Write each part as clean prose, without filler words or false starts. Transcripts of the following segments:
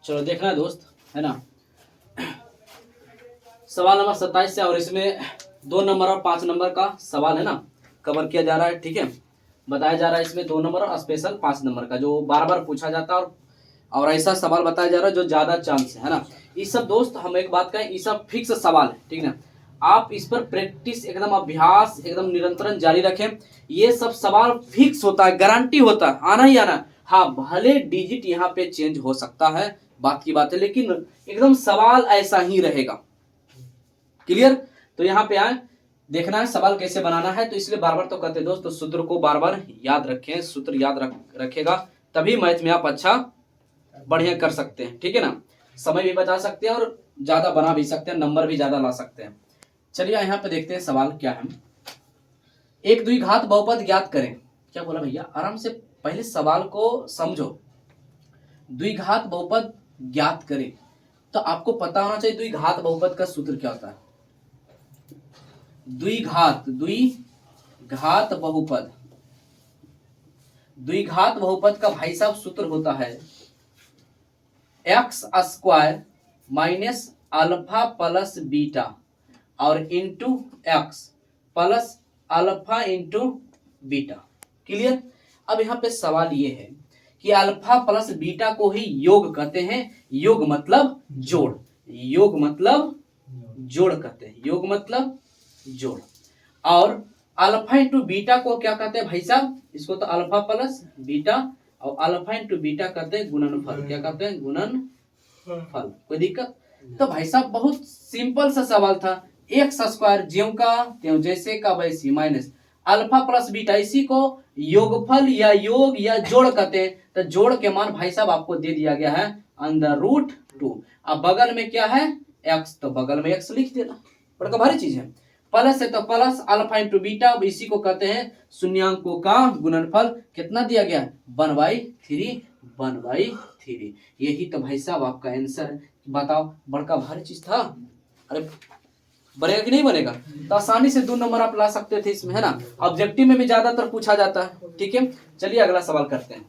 चलो देखना है दोस्त, है ना। सवाल नंबर 27 से, और इसमें 2 नंबर और 5 नंबर का सवाल है ना कवर किया जा रहा है। ठीक है, बताया जा रहा है इसमें 2 नंबर और स्पेशल 5 नंबर का, जो बार बार पूछा जाता है और ऐसा सवाल बताया जा रहा है जो ज्यादा चांस है ना। ये सब दोस्त हम एक बात कहें, ये सब फिक्स सवाल है, ठीक है ना। आप इस पर प्रैक्टिस एकदम, अभ्यास एकदम निरंतर जारी रखें। ये सब सवाल फिक्स होता है, गारंटी होता है, आना ही आना। हाँ, भले डिजिट यहाँ पे चेंज हो सकता है, बात की बात है, लेकिन एकदम सवाल ऐसा ही रहेगा। क्लियर? तो यहाँ पे आए, देखना है सवाल कैसे बनाना है, तो इसलिए बार बार तो कहते हैं दोस्त, तो सूत्र को बार बार याद रखें। सूत्र याद रखेगा तभी मैथ में आप अच्छा बढ़िया कर सकते हैं, ठीक है ना। समय भी बचा सकते हैं और ज्यादा बना भी सकते हैं, नंबर भी ज्यादा ला सकते हैं। चलिए यहाँ पे देखते हैं सवाल क्या है। एक द्विघात बहुपद ज्ञात करें। क्या बोला भैया, आराम से पहले सवाल को समझो। द्विघात बहुपद ज्ञात करें, तो आपको पता होना चाहिए द्विघात बहुपद का सूत्र क्या होता है। द्विघात बहुपद, द्विघात बहुपद का भाई साहब सूत्र होता है x square minus alpha plus beta और into x plus alpha into beta. Clear? अब यहाँ पे सवाल ये है कि अल्फा प्लस बीटा को ही योग कहते हैं। योग मतलब जोड़, योग मतलब जोड़ कहते हैं, योग मतलब जोड़। और अल्फा इंटू बीटा को क्या कहते हैं भाई साहब, इसको तो अल्फा प्लस बीटा और अल्फा इंटू बीटा कहते हैं गुणनफल। क्या कहते हैं? गुणनफल। कोई दिक्कत? तो भाई साहब बहुत सिंपल सा सवाल था। एक्स स्क्वायर ज्यों का त्यों जैसे का वैसी माइनस अल्फा प्लस बीटा, इसी को योगफल या योग या जोड़ कहते हैं। तो जोड़ के मान भाई साहब आपको दे दिया गया है √2। अब बगल में क्या है? एक्स, तो बगल में एक्स लिख देना, बड़का भारी चीज है। प्लस है तो प्लस अल्फा इंटू बीटा, इसी को कहते हैं शून्यांकों का गुणनफल। कितना दिया गया? 1/3, 1/3। यही तो भाई साहब आपका आंसर है। बताओ, बड़का भारी चीज था। अरे बनेगा कि नहीं बनेगा? तो आसानी से 2 नंबर आप ला सकते थे इसमें, है ना। ऑब्जेक्टिव में भी ज्यादातर पूछा जाता है। ठीक है, चलिए अगला सवाल करते हैं।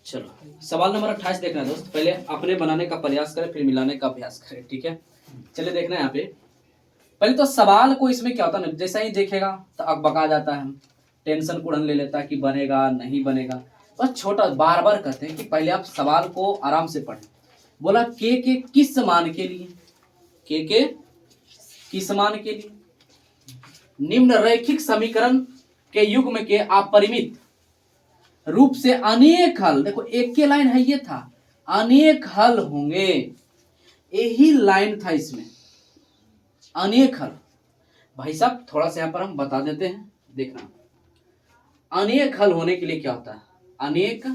चलो सवाल नंबर 28 देखना है दोस्त। पहले अपने बनाने का प्रयास करें, फिर मिलाने का अभ्यास करें, ठीक है। चलिए देखना है यहाँ पे। पहले तो सवाल को इसमें क्या होता है ना, जैसा ही देखेगा तो अकबका जाता है, टेंशन कुड़न ले लेता है कि बनेगा नहीं बनेगा। बस छोटा बार बार कहते हैं कि पहले आप सवाल को आराम से पढ़ें। बोला के किस मान के लिए, के किस मान के लिए निम्न रैखिक समीकरण के युग्म के अपरिमित रूप से अनेक हल, देखो एक के लाइन है ये था, अनेक हल होंगे, यही लाइन था इसमें, अनेक हल। भाई साहब थोड़ा सा यहां पर हम बता देते हैं, देखना। अनेक हल होने के लिए क्या होता है? अनेक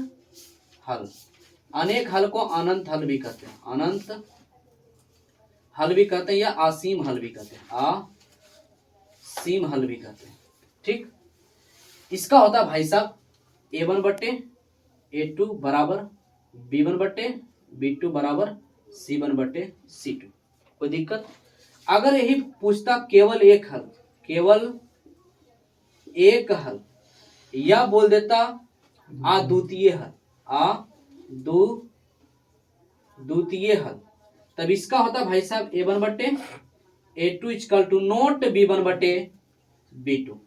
हल, अनेक हल को अनंत हल भी कहते हैं, अनंत हल भी कहते हैं या असीम हल भी कहते हैं, असीम हल भी कहते हैं। ठीक, इसका होता है भाई साहब a1/a2 बराबर b1/b2 बराबर c1/c2। कोई दिक्कत? अगर यही पूछता केवल एक हल, केवल एक हल, या बोल देता अद्वितीय हल, द्वितीय हल, तब इसका होता भाई साहब a1/a2 equal to not b1/b2।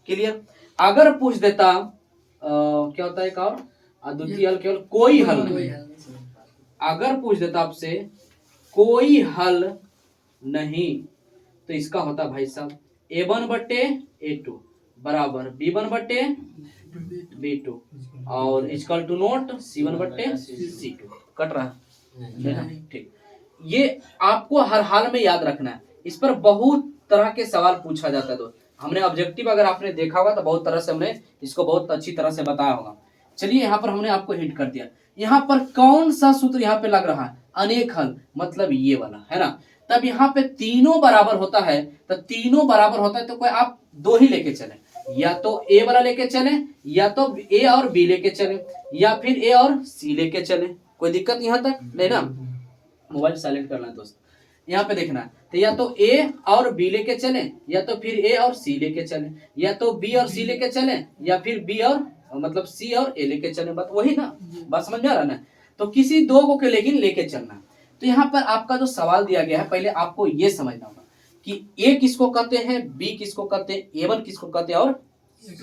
Clear? अगर पूछ देता क्या होता है एक और अद्वितीय हल, केवल कोई हल नहीं, अगर पूछ देता आपसे कोई हल नहीं, तो इसका होता भाई साहब a1/a2 बराबर b1/b2 और equal to not c1/c2। Cut रहा है? ठीक, ये आपको हर हाल में याद रखना है। इस पर बहुत तरह के सवाल पूछा जाता है दोस्त। हमने ऑब्जेक्टिव अगर आपने देखा होगा तो बहुत तरह से हमने इसको बहुत अच्छी तरह से बताया होगा। चलिए यहाँ पर हमने आपको हिंट कर दिया। यहाँ पर कौन सा सूत्र यहाँ पे लग रहा है? अनेक हल, मतलब ये वाला, है ना। तब यहाँ पे तीनों बराबर होता है, तो तीनों बराबर होता है तो कोई आप 2 ही लेके चले, या तो ए वाला लेके चले, या तो ए और बी लेके चले, या फिर ए और सी लेके चले। कोई दिक्कत यहाँ तक नहीं ना। मोबाइल साइलेंट करना है दोस्त। यहाँ पे देखना है, तो या तो ए और बी लेके चले, या तो फिर ए और सी लेके चले, या तो बी और सी लेके चले, या फिर बी और मतलब सी और ए लेके चलने, बात वही ना, बात समझ में आ रहा ना। तो किसी दो को के लेकिन लेके चलना। तो यहाँ पर आपका जो सवाल दिया गया है, पहले आपको ये समझना होगा कि ए किसको कहते हैं, बी किसको कहते हैं, ए1 किसको कहते हैं और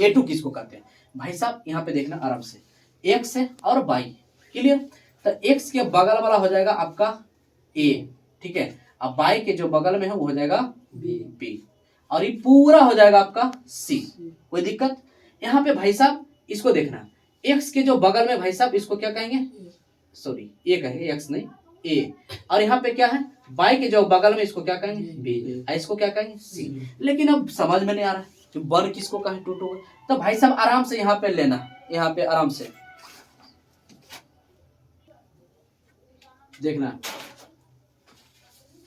ए2 किसको कहते हैं। भाई साहब यहाँ पे देखना आराम से, एक्स है और वाई, क्लियर। तो एक्स के बगल वाला हो जाएगा आपका ए, ठीक है। अब वाई के जो बगल में है वो हो जाएगा बी, और ये पूरा हो जाएगा आपका सी। कोई दिक्कत? यहाँ पे भाई साहब इसको देखना, एक्स के जो बगल में भाई साहब इसको क्या कहेंगे, सॉरी ए कहेंगे, एक्स नहीं ए। और यहाँ पे क्या है, वाई के जो बगल में इसको क्या कहेंगे बी, इसको क्या कहेंगे सी। लेकिन अब समझ में नहीं आ रहा है कि वन किसको कहें, टू टू। तो भाई साहब आराम से यहाँ पे लेना, यहाँ पे आराम से देखना।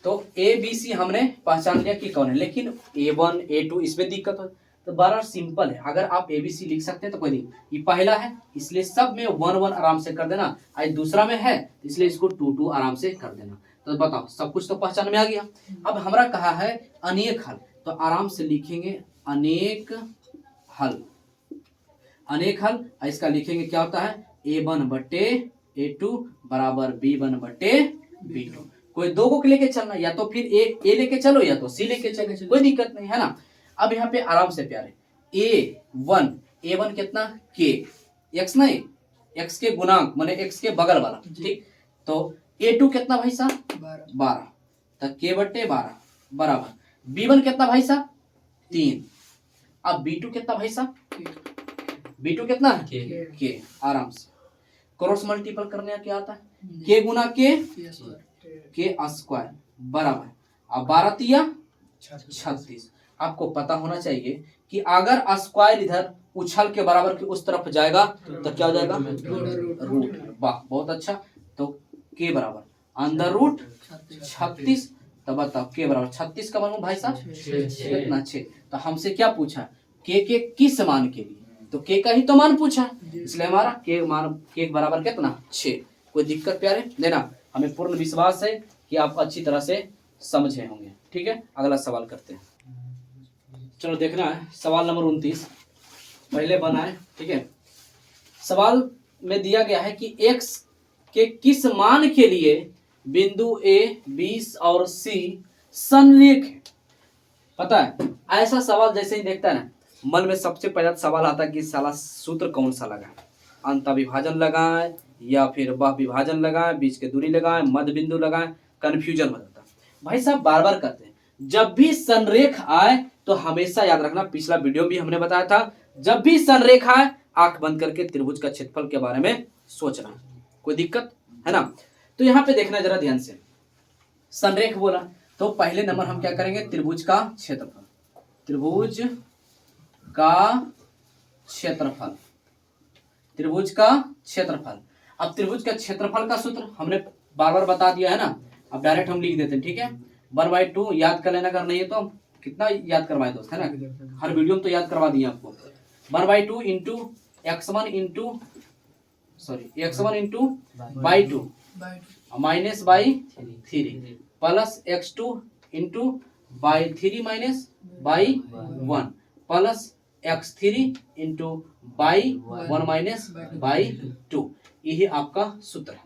तो ए बी सी हमने पहचान लिया कि कौन है, लेकिन A1 A2 इसमें दिक्कत हो तो बड़ा सिंपल है। अगर आप ABC लिख सकते हैं तो कोई नहीं, ये पहला है इसलिए सब में 1 1 आराम से कर देना, आज दूसरा में है इसलिए इसको 2 2 आराम से कर देना। तो बताओ सब कुछ तो पहचान में आ गया। अब हमारा कहा है अनेक हल, तो आराम से लिखेंगे अनेक हल। अनेक हल इसका लिखेंगे क्या होता है, A1 बटे A2 बराबर B1 बटे B2। कोई दो को लेके चलना, या तो फिर ए लेके चलो या तो सी लेके चलो, कोई दिक्कत नहीं है ना। अब यहाँ पे आराम से प्यारे, A1 कितना के, एक्स नहीं एक्स के गुणांक माने एक्स के बगल वाला, ठीक। तो A2 कितना भाई साहब 12, तो के बटे 12 बराबर B1 कितना भाई साहब 3। अब B2 कितना भाई साहब, B2 कितना है के। आराम से क्रॉस मल्टीपल करने क्या आता है, के गुना के स्क्वायर बराबर, अब 12 तिया 36। आपको पता होना चाहिए कि अगर स्क्वायर इधर उछल के बराबर की उस तरफ जाएगा तो क्या हो जाएगा रूट। वाह बहुत अच्छा। तो के बराबर अंडर रूट 36। तो बताओ के बराबर 36 का मान भाई साहब कितना 6। तो हमसे क्या पूछा, के किस मान के लिए, तो के का ही तो मान पूछा, इसलिए हमारा के बराबर कितना 6। कोई दिक्कत प्यारे लेना, हमें पूर्ण विश्वास है कि आप अच्छी तरह से समझे होंगे। ठीक है, अगला सवाल करते हैं। चलो देखना है सवाल नंबर 29 पहले बनाए। ठीक है, सवाल में दिया गया है कि x के किस मान के लिए बिंदु A, B और C संरेख है। पता है ऐसा सवाल जैसे ही देखता है ना, मन में सबसे पहला सवाल आता है कि साला सूत्र कौन सा लगाए, अंत विभाजन लगाए या फिर वह विभाजन लगाए, बीच के दूरी लगाए, मध्य बिंदु लगाए, कंफ्यूजन हो जाता है। भाई साहब बार बार कहते हैं जब भी संरेख आए तो हमेशा याद रखना, पिछला वीडियो भी हमने बताया था, जब भी संरेख आए आंख बंद करके त्रिभुज का क्षेत्रफल के बारे में सोचना। कोई दिक्कत है ना। तो यहाँ पे देखना जरा ध्यान से, संरेख बोला तो पहले नंबर हम क्या करेंगे, त्रिभुज का क्षेत्रफल, त्रिभुज का क्षेत्रफल, त्रिभुज का क्षेत्रफल। अब त्रिभुज का क्षेत्रफल का सूत्र हमने बार बार बता दिया है ना, अब डायरेक्ट हम लिख देते हैं। ठीक है, 1/2 याद कर लेना, अगर नहीं है तो कितना याद करवाए दोस्त, है ना, हर वीडियो में तो याद करवा दिए आपको। 1/2 into x1 into by 2 minus by 3 plus x2 into by 3 minus by 1 plus x3 into by 1 minus by 2। यही आपका सूत्र है।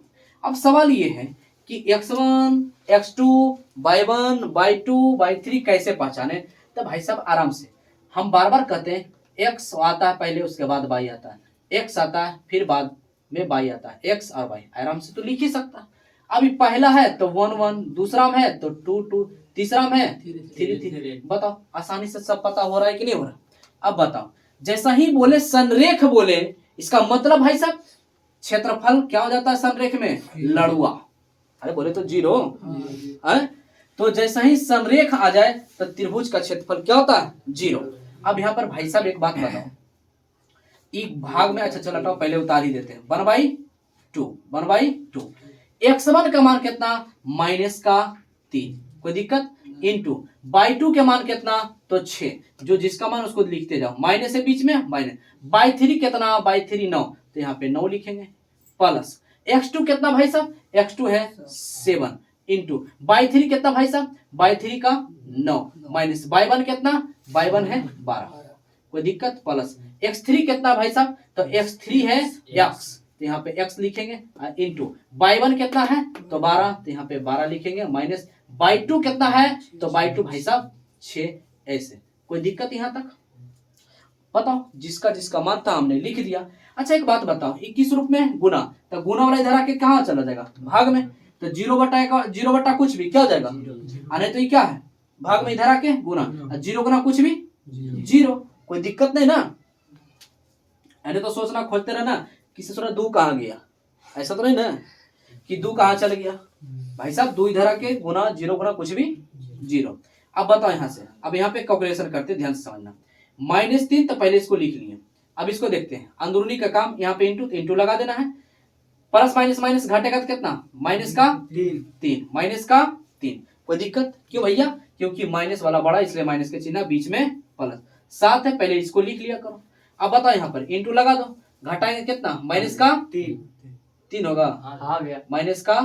अब सवाल ये है कि x1 x2 by 1 by 2 by 3 कैसे पहचाने। तो भाई साहब आराम से, हम बार बार कहते हैं x आता है पहले, उसके बाद y आता है, x आता है फिर बाद में y आता है, x और y आराम से तो लिख ही सकता है। अभी पहला है तो 1 1, दूसरा में है तो 2 2, तीसरा में है 3 3। बताओ आसानी से सब पता हो रहा है कि नहीं हो रहा। अब बताओ जैसा ही बोले संरेख बोले, इसका मतलब भाई साहब क्षेत्रफल क्या हो जाता है संरेख में, लड़ुआ। अरे बोले तो 0 है, तो जैसा ही संरेख आ जाए तो त्रिभुज का क्षेत्रफल क्या होता है 0। अब यहाँ पर भाई साहब एक बात बताओ, एक भाग में, अच्छा चलो हटाओ पहले उतार ही देते हैं, 1/2 x1 का मान कितना माइनस का 3, कोई दिक्कत, इंटू बाई 2 के मान कितना तो 6, जो जिसका मान उसको लिखते जाओ, माइनस है बीच में माइनस, बाई 3 कितना, बाई 3 9, तो यहाँ पे 9 लिखेंगे, प्लस x2 कितना भाई साहब, x2 है 7 इंटू बाई 3 कितना भाई साहब, बाई 3 का 9 माइनस बाई 1 कितना, बाई 1 है 12। कोई दिक्कत, प्लस x3 कितना भाई साहब, तो x3 है x, तो यहाँ पे x लिखेंगे, इंटू y1 कितना है तो 12, तो यहाँ पे 12 लिखेंगे, माइनस y2 कितना है तो y2 भाई साहब 6, ऐसे। कोई दिक्कत यहाँ तक? बताओ, जिसका जिसका मान था हमने लिख दिया। अच्छा एक बात बताओ, 21 रूप में गुना, तो गुना वाला इधर आके कहाँ चला जाएगा, भाग में, तो 0 बटा कुछ भी क्या हो जाएगा, आने तो ये क्या है भाग में, इधर आके गुना, 0 गुना कुछ भी 0, कोई दिक्कत नहीं ना। अरे तो सोचना खोजते रहना किसी सोचना 2 कहाँ गया, ऐसा तो नहीं ना कि 2 कहाँ चल गया भाई साहब, 2 इधर आके गुना 0 गुना कुछ भी 0। अब बताओ यहाँ से, अब यहाँ पे कैलकुलेशन करते, ध्यान से समझना, -3 तो पहले इसको लिख लिए, अब इसको देखते हैं, अंदरूनी का काम, यहाँ पे इंटू लगा देना है, प्लस माइनस माइनस घटेगा तो कितना, माइनस का 3, माइनस का 3, कोई दिक्कत क्यों भैया, क्योंकि माइनस वाला बड़ा इसलिए माइनस के चिन्ह बीच में प्लस, 7 है पहले इसको लिख लिया करो। अब बताओ यहाँ पर इंटू लगा दो, घटाएंगे कितना, माइनस का 3 होगा, आ गया, माइनस का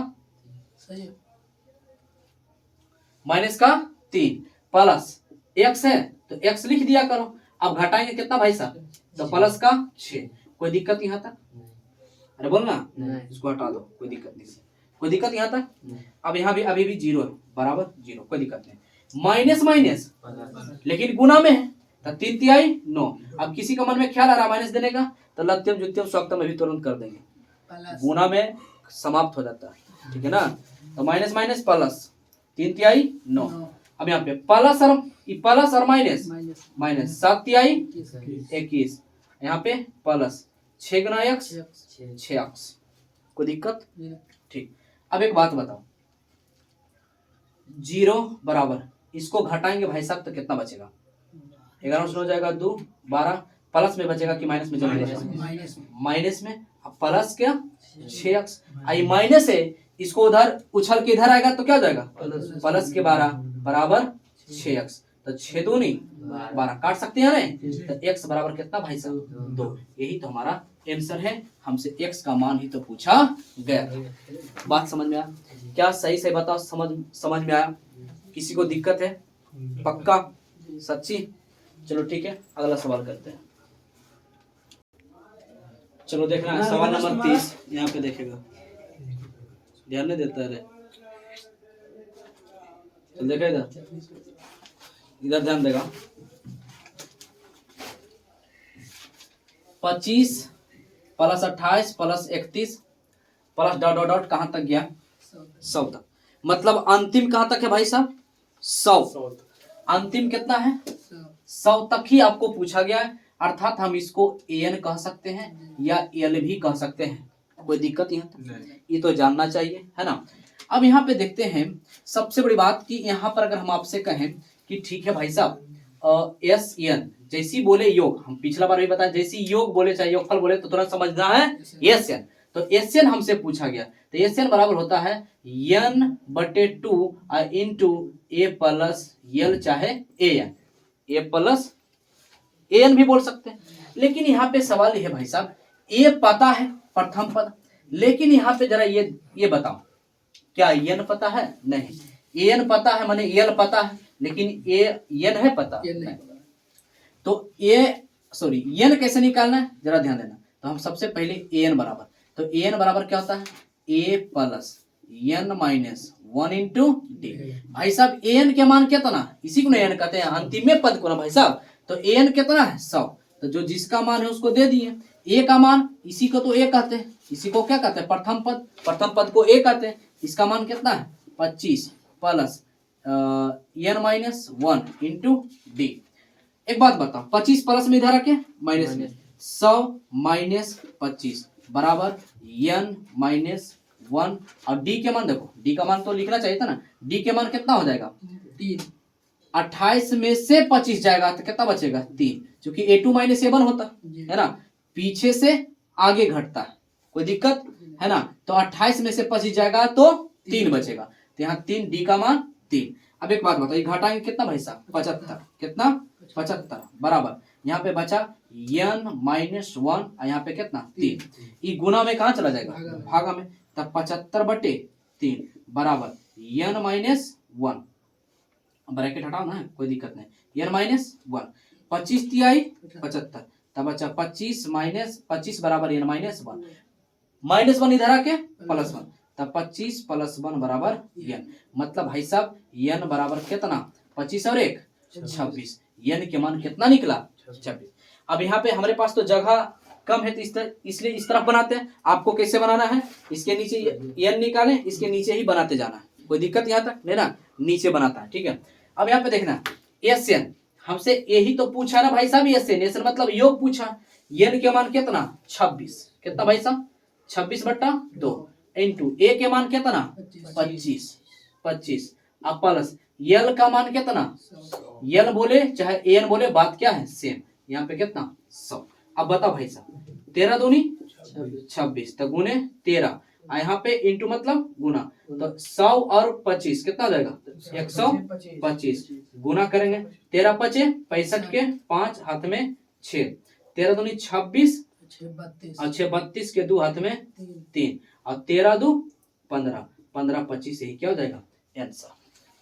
-3 प्लस x है तो x लिख दिया करो, अब घटाएंगे कितना भाई साहब, तो प्लस का 6, कोई दिक्कत यहाँ तक, अरे बोल ना, इसको हटा दो, कोई दिक्कत नहीं, कोई दिक्कत यहाँ तक। अब यहाँ भी अभी भी 0 है, बराबर 0, कोई दिक्कत नहीं, माइनस माइनस लेकिन गुना में है, तो 3 तिहाई 9, अब किसी का मन में ख्याल आ रहा माइनस देने का, तो लत्यम जुत्यम स्वक्तम अभी तुरंत कर देंगे, गुना में समाप्त हो जाता है, ठीक है ना, तो माइनस माइनस प्लस, 3 तिहाई 9, अब यहाँ पे प्लस और माइनस 7 तिहाई 21, यहाँ पे प्लस 6 गुना x 6x, कोई दिक्कत, ठीक। अब एक बात बताओ, 0 बराबर इसको घटाएंगे भाई साहब तो कितना बचेगा, 11 हो जाएगा 2 12, प्लस में बचेगा कि माइनस में चलेगा, माइनस में, अब प्लस क्या 6x, आई माइनस है, इसको उधर उछल के इधर आएगा तो क्या हो जाएगा, प्लस के 12 बराबर 6x, तो 6 दूनी 12, काट सकते हैं ना, तो x बराबर कितना भाई साहब 2, यही तो हमारा आंसर है, हमसे x का मान ही तो पूछा गया। बात समझ में आया क्या, सही से बताओ, समझ में आया, किसी को दिक्कत है, पक्का सच्ची, चलो ठीक है, अगला सवाल करते हैं। चलो देखना है सवाल नंबर 30, यहाँ पे देखेगा, ध्यान नहीं देता है, तो देखा इधर ध्यान देगा, 25 plus 28 plus 31 plus dot dot dot कहां तक गया, 100 तक, मतलब अंतिम कहां तक है भाई साहब 100, अंतिम कितना है 100 तक ही आपको पूछा गया है, अर्थात हम इसको an कह सकते हैं या l भी कह सकते हैं, कोई दिक्कत यहाँ तक, ये तो जानना चाहिए है ना। अब यहाँ पे देखते हैं सबसे बड़ी बात कि यहाँ पर अगर हम आपसे कहें कि ठीक है भाई साहब एस एन जैसी बोले योग, हम पिछला बार भी बताया जैसी योग बोले चाहे योगफल बोले तो तुरंत समझना है एस एन, तो एस एन हमसे पूछा गया, तो एस एन बराबर होता है n/2 इंटू ए प्लस यल चाहे ए प्लस एन भी बोल सकते हैं, लेकिन यहाँ पे सवाल ये है भाई साहब, ए पता है प्रथम पद, लेकिन यहाँ पे जरा ये बताओ क्या एन पता है, नहीं, एन पता है माने एल पता है, लेकिन एन है पता, तो एन कैसे निकालना है जरा ध्यान देना, तो हम सबसे पहले एन बराबर, तो एन बराबर क्या होता है a plus n minus 1 into d, भाई साहब एन के मान कितना, इसी को एन कहते हैं अंतिम में पद को ना भाई साहब, तो एन कितना है 100, तो जो जिसका मान है उसको दे दिए, ए का मान इसी को तो ए कहते हैं, इसी को क्या कहते हैं प्रथम पद को ए कहते हैं, इसका मान कितना है 25 plus n minus 1 into d. एक बात बताओ 25 प्लस में इधर रखे माइनस में, 100 माइनस 25 बराबर एन माइनस 1, और डी के मान देखो, डी का मान तो लिखना चाहिए था ना, डी के मान कितना हो जाएगा 3, 28 में से 25 जाएगा तो कितना बचेगा 3, क्योंकि a2 माइनस a1 होता है ना, पीछे से आगे घटता है, कोई दिक्कत है ना, तो 28 में से 25 जाएगा तो 3 बचेगा, तो यहाँ 3 डी का मान 3। अब एक बात बताओ, घटाएंगे कितना भाई साहब 75, कितना 75 बराबर यहाँ पे बचा n माइनस 1, यहाँ पे कितना 3, ये गुना में कहाँ चला जाएगा भागा में, तब 75/3 बराबर n माइनस 1, ब्रैकेट हटाओ ना कोई दिक्कत नहीं, n माइनस 1, 25 तिहाई 75, तब बचा 25 माइनस 25 बराबर n माइनस 1, माइनस 1 इधर आके प्लस 1, तब 25 प्लस 1 बराबर n। मतलब भाई साहब n बराबर कितना, 25 और 1 26, n के मान कितना निकला 26। अब यहाँ पे हमारे पास तो जगह कम है तो इसलिए इस तरफ बनाते हैं। आपको कैसे बनाना है, इसके नीचे n निकालें, इसके नीचे ही बनाते जाना है, कोई दिक्कत यहाँ तक नहीं ना, नीचे बनाता है, ठीक है। अब यहाँ पे देखना Sn, हमसे यही तो पूछा ना भाई साहब, Sn मतलब योग पूछा, n के मान कितना 26, कितना भाई साहब 26/2 इंटू a के मान कितना 25, अब प्लस l का मान कितना, l बोले चाहे an बोले बात क्या है सेम, यहाँ पे कितना 100। अब बताओ भाई साहब 13 दूनी 26, तो गुने 13, यहाँ पे इंटू मतलब गुना, तो 100 और 25 कितना हो जाएगा 125, गुना करेंगे 13 पचे 65 के 5 हाथ में 6, 13 दूनी 26 और 6 32 के 2 हाथ में 3 और 13 2 15, 15 25 यही क्या हो जाएगा आंसर।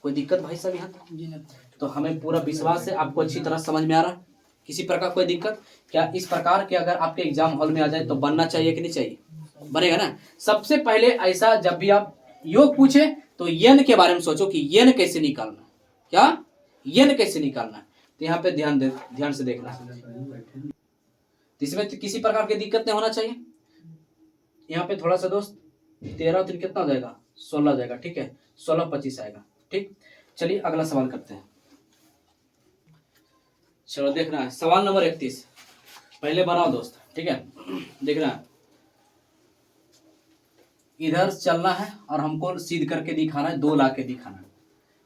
कोई दिक्कत भाई साहब यहाँ तक? तो हमें पूरा विश्वास है आपको अच्छी तरह समझ में आ रहा है, किसी प्रकार कोई दिक्कत क्या? इस प्रकार के अगर आपके एग्जाम हॉल में आ जाए तो बनना चाहिए कि नहीं चाहिए, बनेगा ना। सबसे पहले ऐसा जब भी आप योग पूछे तो यन के बारे में सोचो कि यन कैसे निकालना, क्या यन कैसे निकालना है, तो यहाँ पे ध्यान से देखना, इसमें तो किसी प्रकार की दिक्कत नहीं होना चाहिए। यहाँ पे थोड़ा सा दोस्त 13 3 कितना हो जाएगा 16 हो जाएगा, ठीक है 16 25 आएगा, ठीक। चलिए अगला सवाल करते हैं। चलो देखना है सवाल नंबर 31, पहले बनाओ दोस्त, ठीक है। देखना है इधर चलना है और हमको सीध करके दिखाना है, 2 ला के दिखाना है।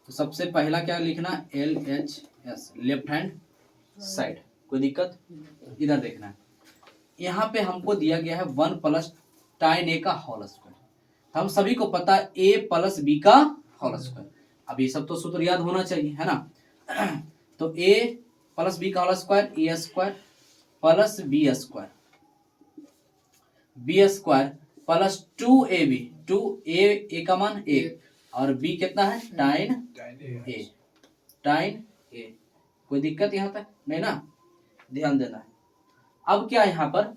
तो सबसे पहला क्या लिखना है LHS, लेफ्ट हैंड साइड, कोई दिक्कत? इधर देखना है, यहाँ पे हमको दिया गया है 1 प्लस tan a का होल स्क्वायर, हम सभी को पता है a प्लस b का होल स्क्वायर। अब ये सब तो सूत्र याद होना चाहिए है ना। तो a प्लस b का whole square a square plus b square plus 2ab, 2a का मान 1 और b कितना है tan a। कोई दिक्कत यहाँ तक नहीं ना, ध्यान देना है। अब क्या यहाँ पर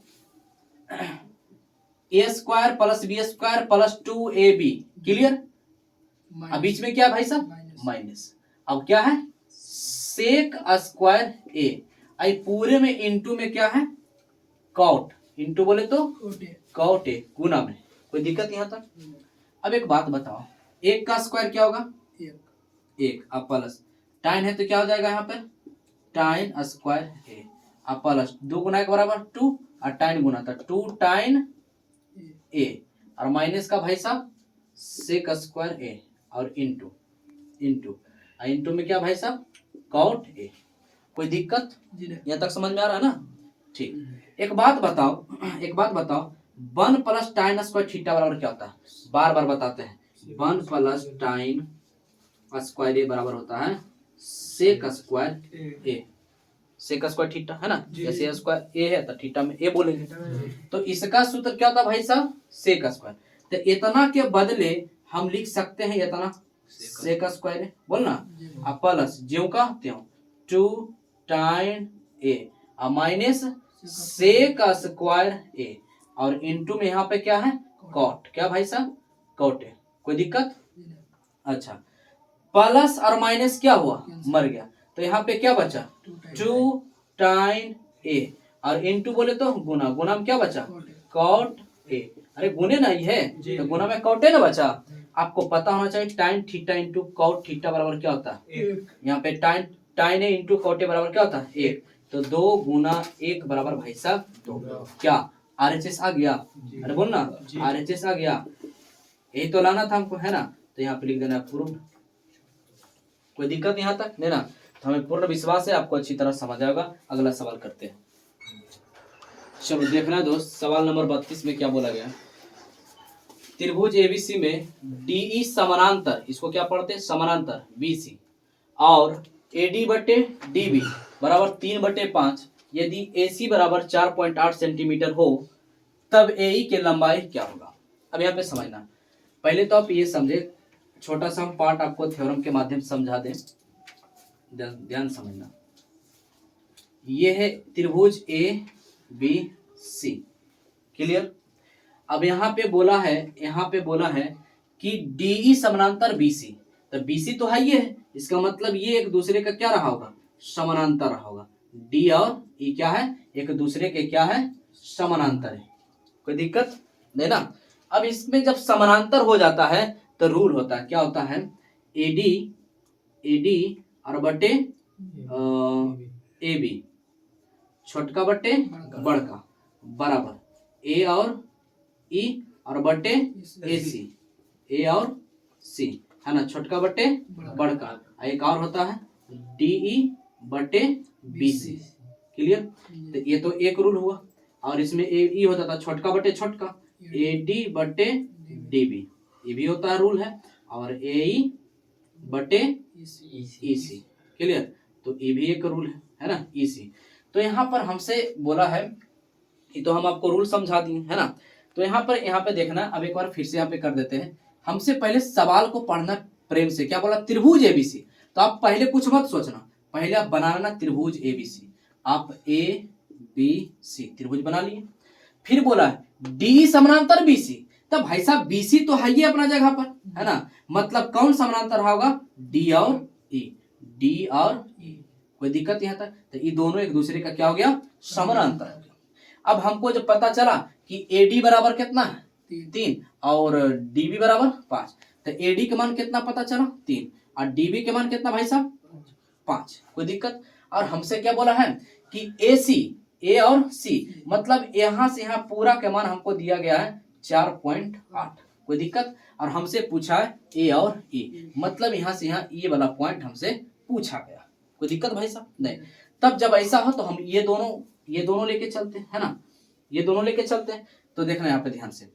a square plus b square plus 2ab, clear. अब बीच में क्या भाई साहब माइनस, अब क्या है सेक स्क्वायर a, आई पूरे में इंटू में क्या है कॉट, इंटू बोले तो कॉट a गुना में, कोई दिक्कत यहाँ तक? अब एक बात बताओ, 1 का स्क्वायर क्या होगा 1, अब प्लस tan है तो क्या हो जाएगा यहाँ पर tan स्क्वायर a, अब प्लस 2 गुना 1 बराबर 2 और tan गुना था 2 tan a और माइनस का भाई साहब सेक स्क्वायर a और इंटू में क्या भाई साहब कॉट a। कोई दिक्कत यहाँ तक समझ में आ रहा है ना, ठीक। एक बात बताओ 1 प्लस tan स्क्वायर थीटा बराबर क्या होता है, बार बार बताते हैं 1 प्लस tan स्क्वायर a बराबर होता है sec square a, sec square theta है ना, जैसे स्क्वायर a है तो थीटा में a बोलेंगे, तो इसका सूत्र क्या होता है भाई साहब सेक स्क्वायर। तो इतना के बदले हम लिख सकते हैं इतना सेक स्क्वायर बोलना, अब प्लस ज्यों का त्यों 2 tan a और माइनस सेक स्क्वायर a और इनटू में यहाँ पे क्या है कॉट, क्या भाई साहब कॉट a। कोई दिक्कत? अच्छा, प्लस और माइनस क्या हुआ मर गया, तो यहाँ पे क्या बचा 2 tan a और इनटू बोले तो गुना, गुना में क्या बचा कॉट a, अरे गुने ना ही है तो गुना में कॉट a ना बचा। आपको पता होना चाहिए tan theta into cot theta बराबर क्या होता है, यहाँ पे tan a into cot a बराबर क्या होता है 1, तो 2 गुना 1 बराबर भाई साहब 2, क्या RHS आ गया, अरे बोल ना RHS आ गया, यही तो लाना था हमको है ना, तो यहाँ पे लिख देना प्रूफ। कोई दिक्कत यहाँ तक नहीं ना, तो हमें पूर्ण विश्वास है आपको अच्छी तरह समझ आएगा। अगला सवाल करते हैं, चलो देखना दोस्त सवाल नंबर 32 में क्या बोला गया, त्रिभुज ABC में DE समानांतर, इसको क्या पढ़ते हैं समानांतर BC और AD बटे DB बराबर 3/5, यदि AC बराबर 4.8 सेंटीमीटर हो तब AE के लंबाई क्या होगा। अब यहाँ पे समझना, पहले तो आप ये समझे, छोटा सा हम पार्ट आपको थ्योरम के माध्यम से समझा दें, ध्यान समझना। ये है त्रिभुज ए बी सी। क्लियर। अब यहाँ पे बोला है कि डीई समानांतर बीसी, तो बीसी तो है ये है, इसका मतलब ये एक दूसरे का क्या रहा होगा, समानांतर रहा होगा। डी और ई क्या है, एक दूसरे के क्या है, समानांतर है। कोई दिक्कत नहीं ना। अब इसमें जब समानांतर हो जाता है तो रूल होता है, क्या होता है, एडी और बटे ए बी, छोटका बटे बड़का, बराबर ए और ई और बटे ए सी, ए और सी है ना, छोटका बटे बड़का। एक और होता है डीई बटे बीसी। क्लियर। तो ये तो एक रूल हुआ। और इसमें ए ई होता था छोटका बटे छोटका, ए डी बटे डी बी, ये भी होता है रूल है। और ए ई बटे ई सी। क्लियर। तो ये भी एक रूल है ना, ई सी। तो यहाँ पर हमसे बोला है, ये तो हम आपको रूल समझा दिए है ना। तो यहाँ पे देखना, अब एक बार फिर से यहाँ पे कर देते हैं। हमसे पहले सवाल को पढ़ना प्रेम से। क्या बोला, त्रिभुज एबीसी। तो आप पहले कुछ मत सोचना, पहले आप बनाना त्रिभुज एबीसी। आप ए बी सी त्रिभुज बना लिए। फिर बोला है डी समानांतर बीसी। तो भाई साहब बीसी तो है ही अपना जगह पर है ना, मतलब कौन समानांतर होगा, डी और ई, डी और ई। कोई दिक्कत यहाँ तक। तो ये दोनों एक दूसरे का क्या हो गया, समानांतर हो गया। अब हमको जब पता चला कि एडी बराबर कितना है, 3 और डीबी बराबर 5, तो एडी के मान कितना पता चला, 3, और डीबी के मान कितना भाई साहब, 5। कोई दिक्कत। और हमसे क्या बोला है कि ए सी, ए और सी, मतलब यहां से यहाँ पूरा के मान हमको दिया गया है 4.8। कोई दिक्कत। और हमसे पूछा है ए और ई, मतलब यहाँ से यहाँ ये वाला पॉइंट हमसे पूछा गया। कोई दिक्कत भाई साहब नहीं। तब जब ऐसा हो तो हम ये दोनों लेके चलते हैं, है ना, ये दोनों लेके चलते हैं। तो देखना यहाँ पे ध्यान से,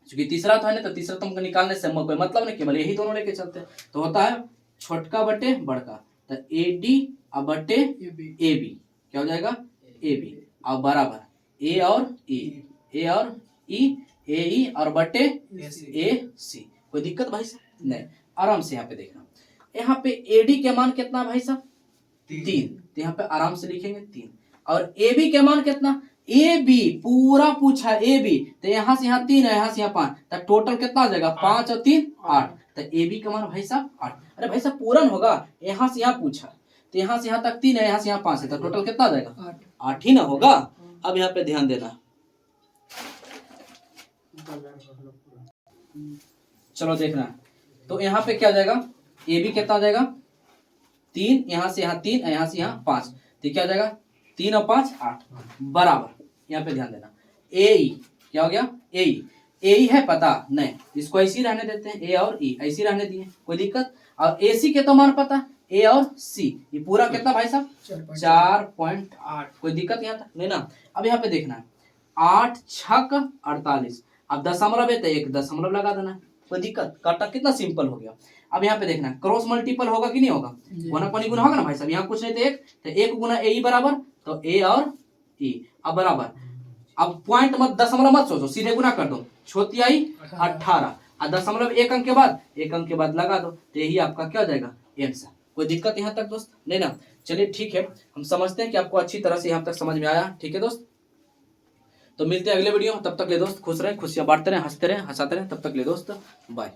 क्योंकि तीसरा तो है ना, तो तीसरा तुमको निकालने से कोई मतलब नहीं, केवल यही दोनों लेके चलते हैं। तो होता है छोटका बटे बड़का, तो ए डी और बटे ए बी, क्या हो जाएगा, ए बी, और बराबर ए और ई, ए और ई, ए ई और बटे ए सी। कोई दिक्कत भाई साहब नहीं। आराम से यहाँ पे देखना, यहाँ पे एडी के मान कितना भाई साहब, 3, तो यहाँ पे आराम से लिखेंगे 3। और ए बी के मान कितना, ए बी पूरा पूछा ए बी, तो यहाँ से यहाँ 3 है, यहाँ से यहाँ 5, तो टोटल कितना आ जाएगा, 5 और 3 8। तो ए बी का मान भाई साहब 8। अरे भाई साहब पूरन होगा, यहाँ से यहाँ पूछा, तो यहाँ से यहाँ तक 3 है, यहाँ से यहाँ 5 है, तो टोटल कितना आ जाएगा, 8 ही ना होगा। अब यहाँ पे ध्यान देना, चलो देखना। तो यहाँ पे क्या आ जाएगा, ए बी कितना आ जाएगा, 3, यहाँ से यहाँ 3, यहाँ से यहाँ 5, तो क्या आ जाएगा, 3 और 5 8, बराबर। यहाँ पे ध्यान देना, ए ई क्या हो गया, ए ई है पता नहीं, इसको ऐसे ही रहने देते हैं, ए और ई ऐसे रहने दिए, कोई दिक्कत। और ए सी के तो मान पता, ए और सी, ये पूरा कितना भाई साहब, 4.8। कोई दिक्कत यहाँ तक नहीं ना। अब यहाँ पे देखना है 8 छक 48, अब दशमलव है तो एक दशमलव लगा देना, कोई दिक्कत। काटा कितना सिंपल हो गया। अब यहाँ पे देखना क्रॉस मल्टीपल होगा कि नहीं होगा, गुना पानी गुना होगा ना भाई साहब, यहाँ कुछ नहीं तो एक, तो 1 गुना ए बराबर, तो ए और ई, अब बराबर। अब पॉइंट मत दशमलव मत सोचो, सीधे गुना कर दो, छोतियाई 18, और दशमलव 1 अंक के बाद लगा दो, तो यही आपका क्या हो जाएगा, आंसर। कोई दिक्कत यहाँ तक दोस्त नहीं ना। चलिए ठीक है, हम समझते हैं कि आपको अच्छी तरह से यहाँ तक समझ में आया। ठीक है दोस्त, तो मिलते हैं अगले वीडियो में। तब तक ले दोस्त खुश रहें, खुशियां बांटते रहें, हंसते रहें, हंसाते रहें। तब तक ले दोस्त बाय।